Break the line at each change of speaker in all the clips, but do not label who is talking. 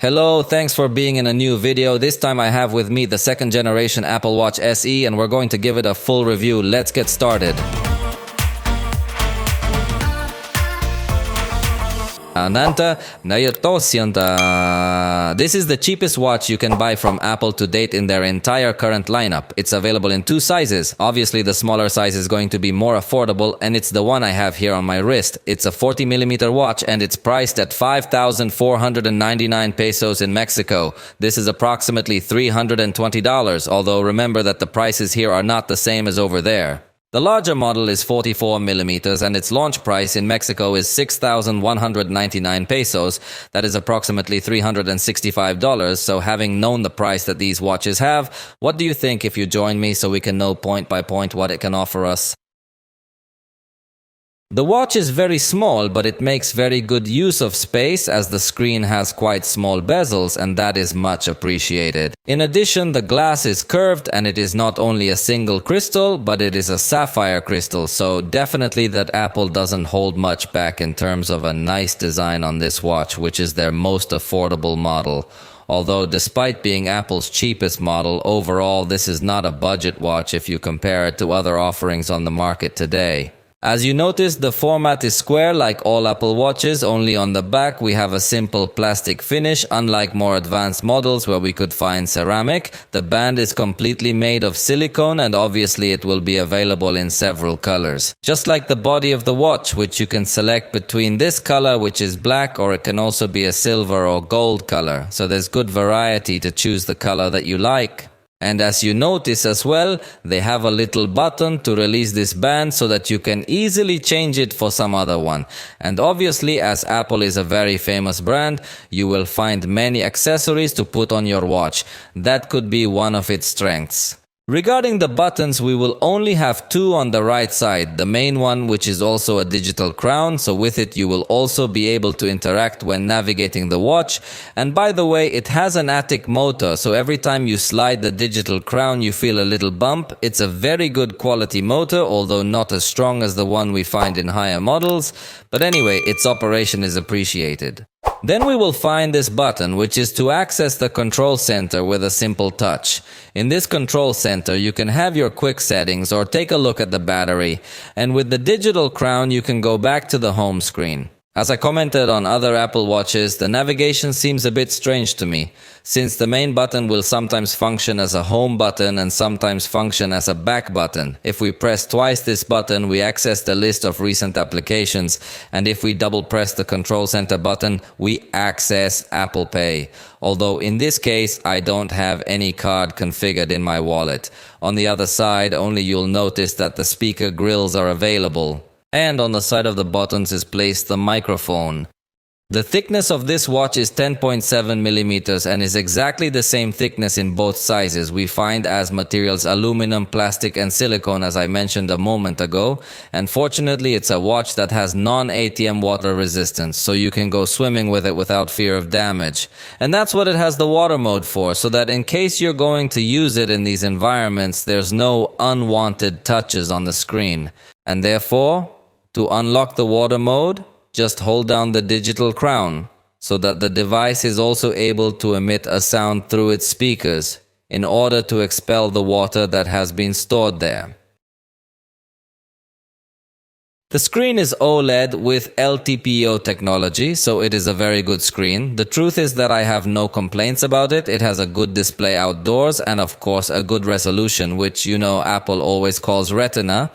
Hello, thanks for being in a new video. This time I have with me the second generation Apple Watch SE and we're going to give it a full review. Let's get started. This is the cheapest watch you can buy from Apple to date in their entire current lineup. It's available in two sizes. Obviously, the smaller size is going to be more affordable, and it's the one I have here on my wrist. It's a 40mm watch, and it's priced at 5,499 pesos in Mexico. This is approximately $320, although remember that the prices here are not the same as over there. The larger model is 44mm and its launch price in Mexico is 6,199 pesos. That is approximately $365. So having known the price that these watches have, what do you think if you join me so we can know point by point what it can offer us? The watch is very small, but it makes very good use of space as the screen has quite small bezels, and that is much appreciated. In addition, the glass is curved and it is not only a single crystal, but it is a sapphire crystal, so definitely that Apple doesn't hold much back in terms of a nice design on this watch, which is their most affordable model. Although despite being Apple's cheapest model, overall this is not a budget watch if you compare it to other offerings on the market today. As you notice, the format is square like all Apple Watches, only on the back we have a simple plastic finish. Unlike more advanced models where we could find ceramic, the band is completely made of silicone and obviously it will be available in several colors. Just like the body of the watch, which you can select between this color, which is black, or it can also be a silver or gold color. So there's good variety to choose the color that you like. And as you notice as well, they have a little button to release this band so that you can easily change it for some other one. And obviously, as Apple is a very famous brand, you will find many accessories to put on your watch. That could be one of its strengths. Regarding the buttons, we will only have two on the right side. The main one, which is also a digital crown, so with it you will also be able to interact when navigating the watch. And by the way, it has an attic motor, so every time you slide the digital crown you feel a little bump. It's a very good quality motor, although not as strong as the one we find in higher models. But anyway, its operation is appreciated. Then we will find this button, which is to access the control center with a simple touch. In this control center, you can have your quick settings or take a look at the battery. And with the digital crown, you can go back to the home screen. As I commented on other Apple Watches, the navigation seems a bit strange to me, since the main button will sometimes function as a home button and sometimes function as a back button. If we press twice this button, we access the list of recent applications, and if we double press the control center button, we access Apple Pay. Although in this case, I don't have any card configured in my wallet. On the other side, only you'll notice that the speaker grills are available. And on the side of the buttons is placed the microphone. The thickness of this watch is 10.7mm and is exactly the same thickness in both sizes we find as materials aluminum, plastic and silicone, as I mentioned a moment ago. And fortunately it's a watch that has non-ATM water resistance, so you can go swimming with it without fear of damage. And that's what it has the water mode for, so that in case you're going to use it in these environments, there's no unwanted touches on the screen. And therefore, to unlock the water mode, just hold down the digital crown so that the device is also able to emit a sound through its speakers in order to expel the water that has been stored there. The screen is OLED with LTPO technology, so it is a very good screen. The truth is that I have no complaints about it. It has a good display outdoors and of course a good resolution, which you know Apple always calls Retina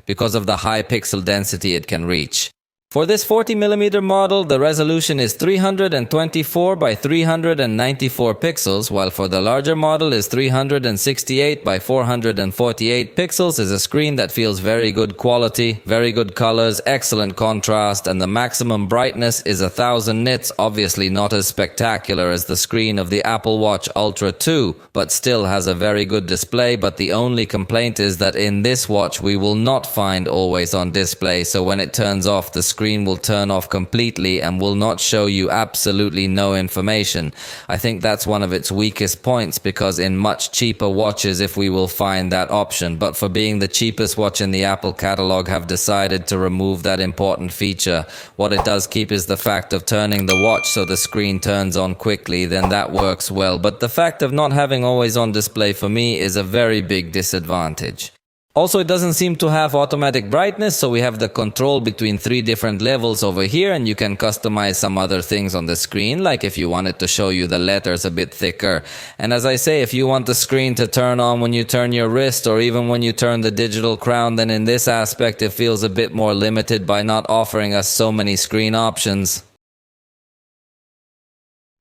because of the high pixel density it can reach. For this 40mm model, the resolution is 324 by 394 pixels, while for the larger model is 368 by 448 pixels. Is a screen that feels very good quality, very good colors, excellent contrast, and the maximum brightness is 1000 nits, obviously not as spectacular as the screen of the Apple Watch Ultra 2, but still has a very good display. But the only complaint is that in this watch we will not find always on display, so when it turns off, the screen screen will turn off completely and will not show you absolutely no information. I think that's one of its weakest points, because in much cheaper watches if we will find that option, but for being the cheapest watch in the Apple catalog have decided to remove that important feature. What it does keep is the fact of turning the watch so the screen turns on quickly, then that works well, but the fact of not having always on display for me is a very big disadvantage. Also, it doesn't seem to have automatic brightness, so we have the control between 3 different levels over here, and you can customize some other things on the screen, like if you wanted to show you the letters a bit thicker. And as I say, if you want the screen to turn on when you turn your wrist or even when you turn the digital crown, then in this aspect it feels a bit more limited by not offering us so many screen options.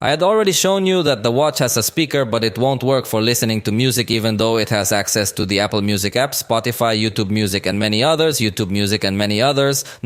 I had already shown you that the watch has a speaker, but it won't work for listening to music even though it has access to the Apple Music app, Spotify, YouTube Music and many others,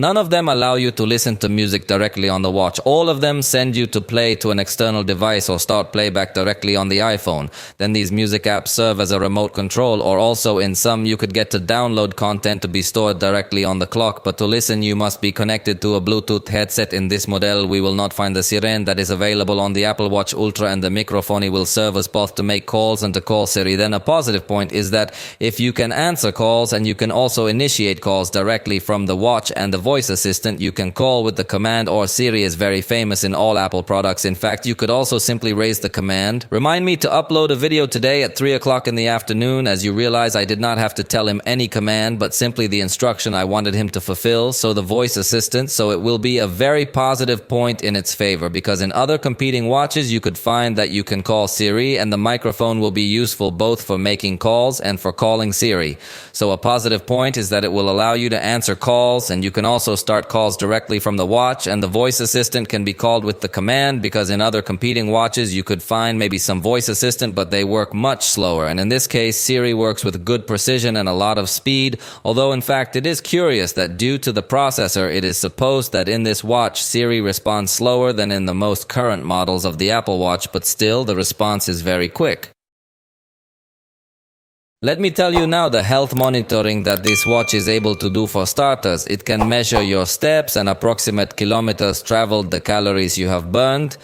None of them allow you to listen to music directly on the watch. All of them send you to play to an external device or start playback directly on the iPhone. Then these music apps serve as a remote control, or also in some you could get to download content to be stored directly on the clock, but to listen you must be connected to a Bluetooth headset. In this model we will not find the Siren that is available on the Apple Watch Ultra, and the microphone will serve us both to make calls and to call Siri. Then a positive point is that if you can answer calls and you can also initiate calls directly from the watch and the voice assistant, you can call with the command, or Siri is very famous in all Apple products. In fact, you could also simply raise the command, "Remind me to upload a video today at 3 o'clock in the afternoon." As you realize, I did not have to tell him any command, but simply the instruction I wanted him to fulfill, so the voice assistant. So it will be a very positive point in its favor, because in other competing watches you could find that you can call Siri, and the microphone will be useful both for making calls and for calling Siri. So a positive point is that it will allow you to answer calls, and you can also start calls directly from the watch, and the voice assistant can be called with the command, because in other competing watches you could find maybe some voice assistant, but they work much slower. And in this case, Siri works with good precision and a lot of speed, although in fact it is curious that due to the processor, it is supposed that in this watch Siri responds slower than in the most current models of the Apple Watch, but still the response is very quick. Let me tell you now the health monitoring that this watch is able to do. For starters, it can measure your steps and approximate kilometers traveled, the calories you have burned,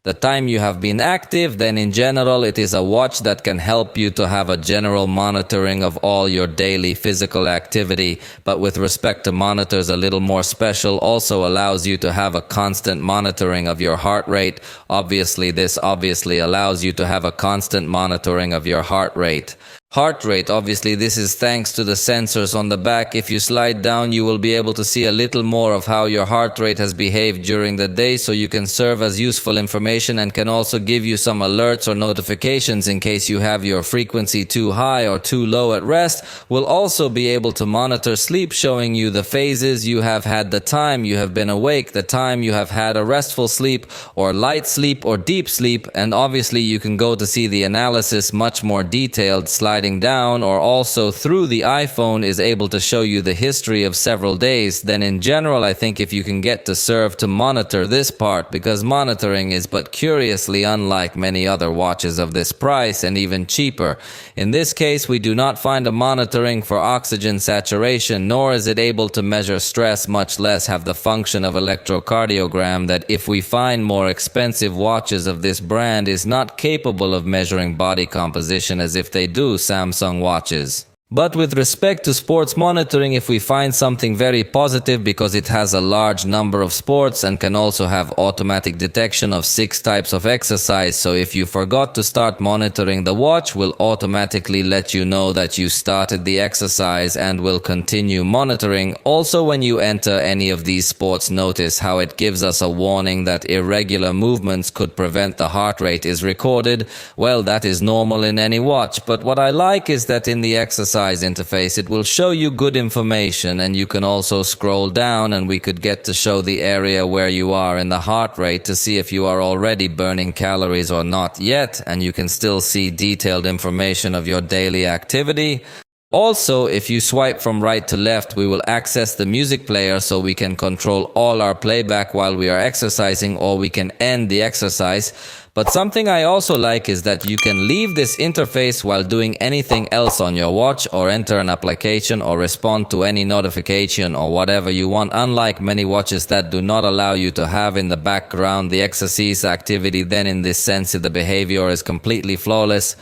the time you have been active. Then in general, it is a watch that can help you to have a general monitoring of all your daily physical activity. But with respect to monitors, a little more special, also allows you to have a constant monitoring of your heart rate. This obviously allows you to have a constant monitoring of your heart rate. Obviously this is thanks to the sensors on the back. If you slide down, you will be able to see a little more of how your heart rate has behaved during the day, so you can serve as useful information, and can also give you some alerts or notifications in case you have your frequency too high or too low at rest. Will also be able to monitor sleep, showing you the phases you have had, the time you have been awake, the time you have had a restful sleep or light sleep or deep sleep, and obviously you can go to see the analysis much more detailed. Sliding down, or also through the iPhone, is able to show you the history of several days. Then in general, I think if you can get to serve to monitor this part, because monitoring is but curiously unlike many other watches of this price and even cheaper. In this case, we do not find a monitoring for oxygen saturation, nor is it able to measure stress, much less have the function of electrocardiogram that, if we find more expensive watches of this brand, is not capable of measuring body composition as if they do Samsung watches. But with respect to sports monitoring, if we find something very positive, because it has a large number of sports and can also have automatic detection of 6 types of exercise. So if you forgot to start monitoring, the watch will automatically let you know that you started the exercise and will continue monitoring. Also, when you enter any of these sports, notice how it gives us a warning that irregular movements could prevent the heart rate is recorded. Well, that is normal in any watch, but what I like is that in the exercise interface it will show you good information, and you can also scroll down and we could get to show the area where you are in the heart rate to see if you are already burning calories or not yet, and you can still see detailed information of your daily activity. Also, if you swipe from right to left, we will access the music player so we can control all our playback while we are exercising, or we can end the exercise. But something I also like is that you can leave this interface while doing anything else on your watch, or enter an application, or respond to any notification or whatever you want, unlike many watches that do not allow you to have in the background the exercise activity. Then in this sense the behavior is completely flawless.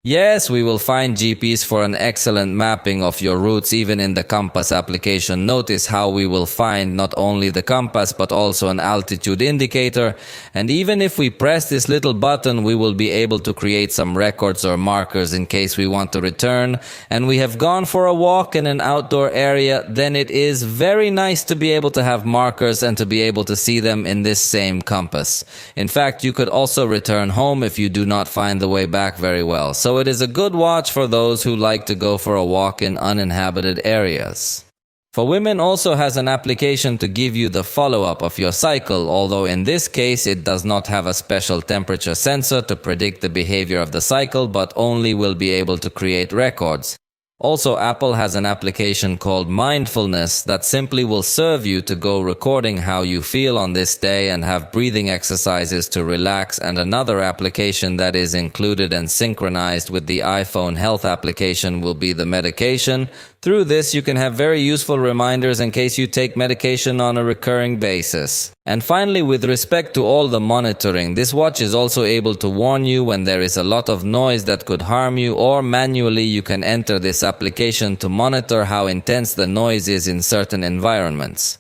Yes, we will find GPS for an excellent mapping of your routes even in the compass application. Notice how we will find not only the compass but also an altitude indicator. And even if we press this little button, we will be able to create some records or markers in case we want to return. And we have gone for a walk in an outdoor area, then it is very nice to be able to have markers and to be able to see them in this same compass. In fact, you could also return home if you do not find the way back very well. So it is a good watch for those who like to go for a walk in uninhabited areas. For women also has an application to give you the follow-up of your cycle, although in this case it does not have a special temperature sensor to predict the behavior of the cycle, but only will be able to create records. Also, Apple has an application called Mindfulness that simply will serve you to go recording how you feel on this day and have breathing exercises to relax, and another application that is included and synchronized with the iPhone health application will be the medication. Through this, you can have very useful reminders in case you take medication on a recurring basis. And finally, with respect to all the monitoring, this watch is also able to warn you when there is a lot of noise that could harm you, or manually you can enter this application to monitor how intense the noise is in certain environments.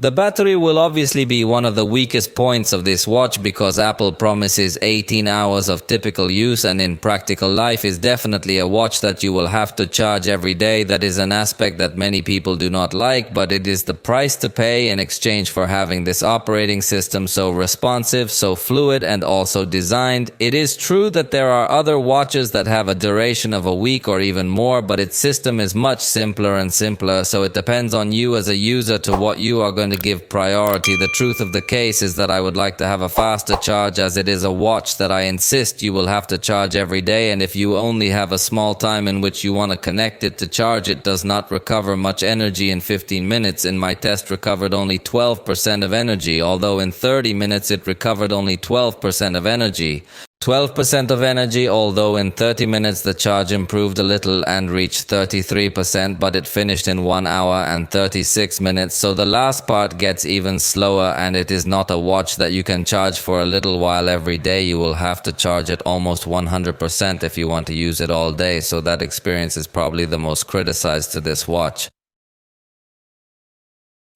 The battery will obviously be one of the weakest points of this watch because Apple promises 18 hours of typical use, and in practical life is definitely a watch that you will have to charge every day. That is an aspect that many people do not like, but it is the price to pay in exchange for having this operating system so responsive, so fluid, and also designed. It is true that there are other watches that have a duration of a week or even more, but its system is much simpler and simpler, so it depends on you as a user to what you are going to give priority. The truth of the case is that I would like to have a faster charge, as it is a watch that I insist you will have to charge every day, and if you only have a small time in which you want to connect it to charge, it does not recover much energy in 15 minutes. In my test recovered only 12% of energy, although in 30 minutes it recovered only 12% of energy. 12% of energy, although in 30 minutes the charge improved a little and reached 33%, but it finished in 1 hour and 36 minutes, so the last part gets even slower, and it is not a watch that you can charge for a little while every day. You will have to charge it almost 100% if you want to use it all day, so that experience is probably the most criticized to this watch.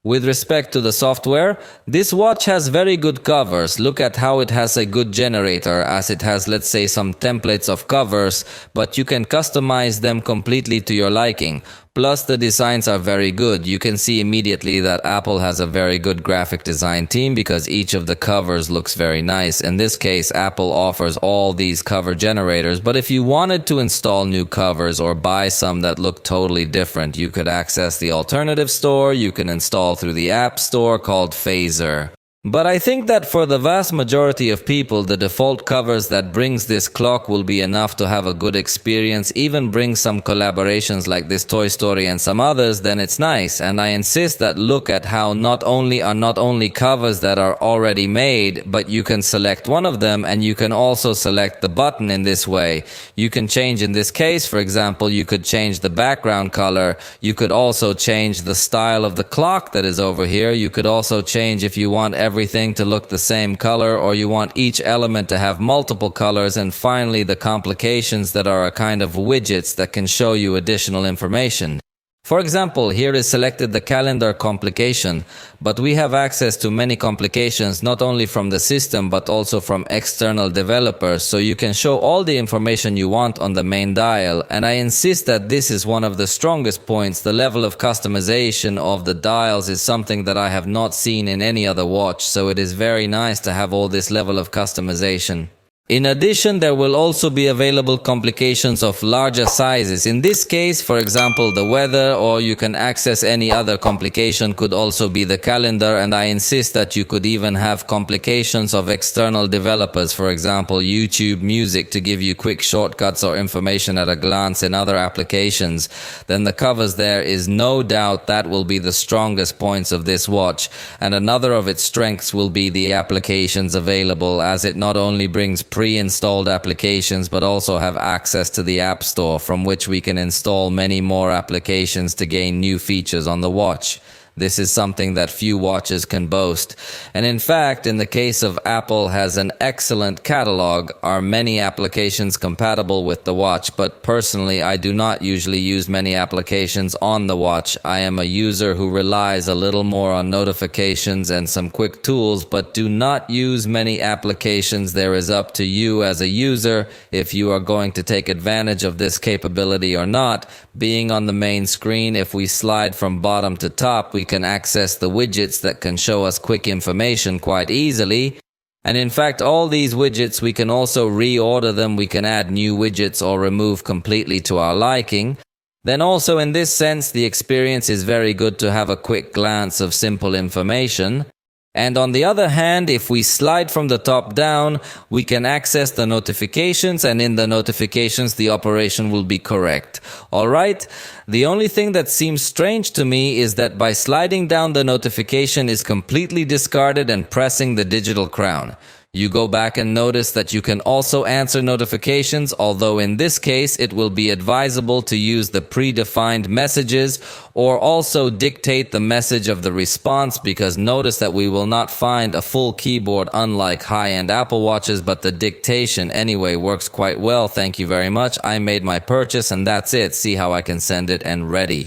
With respect to the software, this watch has very good covers. Look at how it has a good generator, as it has, let's say, some templates of covers, but you can customize them completely to your liking. Plus, the designs are very good. You can see immediately that Apple has a very good graphic design team because each of the covers looks very nice. In this case, Apple offers all these cover generators, but if you wanted to install new covers or buy some that look totally different, you could access the alternative store. You can install through the App Store called Phaser. But I think that for the vast majority of people, the default covers that brings this clock will be enough to have a good experience. Even bring some collaborations like this Toy Story and some others, then it's nice. And I insist that look at how not only covers that are already made, but you can select one of them, and you can also select the button in this way. You can change, in this case, for example, you could change the background color. You could also change the style of the clock that is over here. You could also change if you want everything to look the same color, or you want each element to have multiple colors, and finally the complications that are a kind of widgets that can show you additional information. For example, here is selected the calendar complication, but we have access to many complications not only from the system but also from external developers, so you can show all the information you want on the main dial. And I insist that this is one of the strongest points. The level of customization of the dials is something that I have not seen in any other watch, so it is very nice to have all this level of customization. In addition, there will also be available complications of larger sizes. In this case, for example, the weather, or you can access any other complication, could also be the calendar, and I insist that you could even have complications of external developers, for example, YouTube Music, to give you quick shortcuts or information at a glance in other applications. Then the covers there is no doubt that will be the strongest points of this watch, and another of its strengths will be the applications available, as it not only brings pre-installed applications but also have access to the App Store, from which we can install many more applications to gain new features on the watch. This is something that few watches can boast. And in fact, in the case of Apple, has an excellent catalog, are many applications compatible with the watch, but personally I do not usually use many applications on the watch. I am a user who relies a little more on notifications and some quick tools, but do not use many applications. There is up to you as a user if you are going to take advantage of this capability or not. Being on the main screen, if we slide from bottom to top, we can access the widgets that can show us quick information quite easily. And in fact, all these widgets, we can also reorder them. We can add new widgets or remove completely to our liking. Then also in this sense, the experience is very good to have a quick glance of simple information. And on the other hand, if we slide from the top down, we can access the notifications, and in the notifications the operation will be correct. Alright? The only thing that seems strange to me is that by sliding down, the notification is completely discarded and pressing the digital crown. You go back and notice that you can also answer notifications, although in this case it will be advisable to use the predefined messages or also dictate the message of the response, because notice that we will not find a full keyboard unlike high-end Apple Watches, but the dictation anyway works quite well. Thank you very much. I made my purchase and that's it. See how I can send it and ready.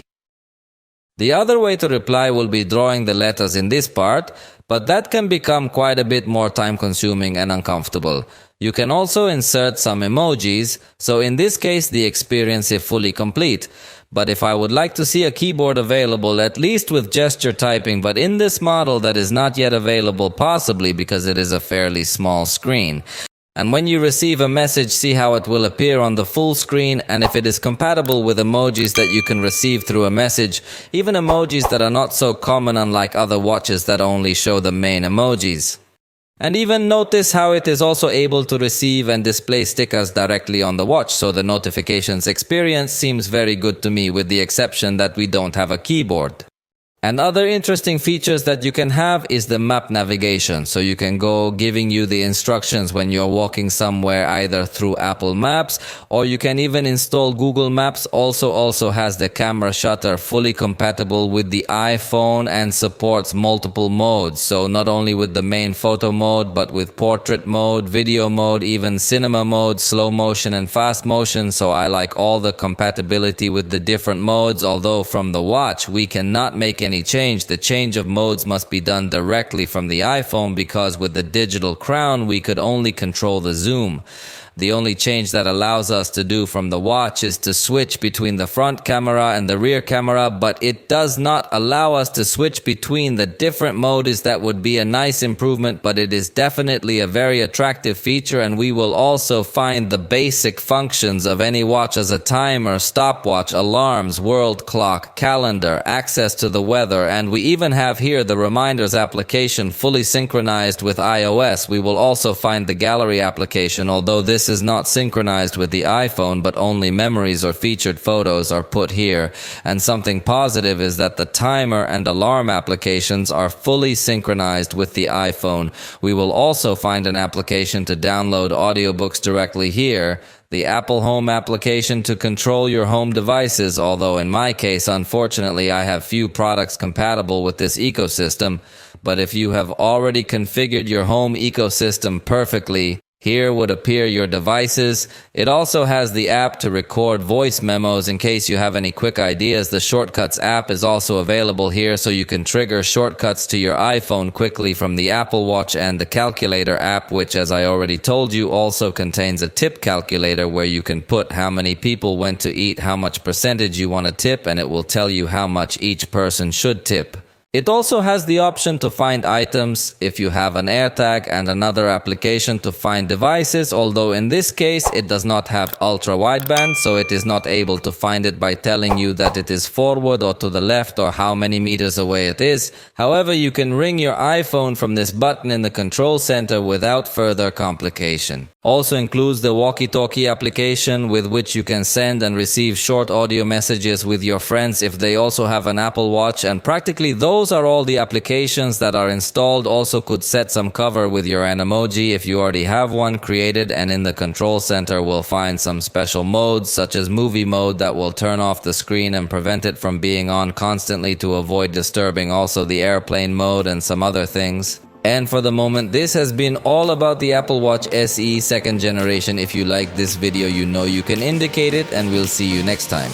The other way to reply will be drawing the letters in this part, but that can become quite a bit more time-consuming and uncomfortable. You can also insert some emojis, so in this case the experience is fully complete. But if I would like to see a keyboard available, at least with gesture typing, but in this model that is not yet available, possibly because it is a fairly small screen. And when you receive a message, see how it will appear on the full screen, and if it is compatible with emojis that you can receive through a message, even emojis that are not so common unlike other watches that only show the main emojis. And even notice how it is also able to receive and display stickers directly on the watch, so the notifications experience seems very good to me, with the exception that we don't have a keyboard. And other interesting features that you can have is the map navigation. So you can go giving you the instructions when you're walking somewhere, either through Apple Maps, or you can even install Google Maps. Also has the camera shutter, fully compatible with the iPhone, and supports multiple modes. So not only with the main photo mode, but with portrait mode, video mode, even cinema mode, slow motion and fast motion. So I like all the compatibility with the different modes, although from the watch we cannot make any change. The change of modes must be done directly from the iPhone, because with the digital crown we could only control the zoom. The only change that allows us to do from the watch is to switch between the front camera and the rear camera, but it does not allow us to switch between the different modes. That would be a nice improvement, but it is definitely a very attractive feature. And we will also find the basic functions of any watch as a timer, stopwatch, alarms, world clock, calendar, access to the weather, and we even have here the reminders application fully synchronized with iOS. We will also find the gallery application, although this is not synchronized with the iPhone, but only memories or featured photos are put here. And something positive is that the timer and alarm applications are fully synchronized with the iPhone. We will also find an application to download audiobooks directly here, the Apple Home application to control your home devices, although in my case, unfortunately, I have few products compatible with this ecosystem. But if you have already configured your home ecosystem perfectly, here would appear your devices. It also has the app to record voice memos in case you have any quick ideas. The Shortcuts app is also available here, so you can trigger shortcuts to your iPhone quickly from the Apple Watch, and the Calculator app, which, as I already told you, also contains a tip calculator where you can put how many people went to eat, how much percentage you want to tip, and it will tell you how much each person should tip. It also has the option to find items if you have an AirTag and another application to find devices, although in this case it does not have ultra wideband, so it is not able to find it by telling you that it is forward or to the left or how many meters away it is. However, you can ring your iPhone from this button in the control center without further complication. Also includes the walkie-talkie application with which you can send and receive short audio messages with your friends if they also have an Apple Watch, and practically those are all the applications that are installed. Also could set some cover with your Animoji if you already have one created, and in the control center we'll find some special modes such as movie mode that will turn off the screen and prevent it from being on constantly to avoid disturbing, also the airplane mode and some other things. And for the moment, this has been all about the Apple Watch SE 2nd generation. If you like this video, you know you can indicate it, and we'll see you next time.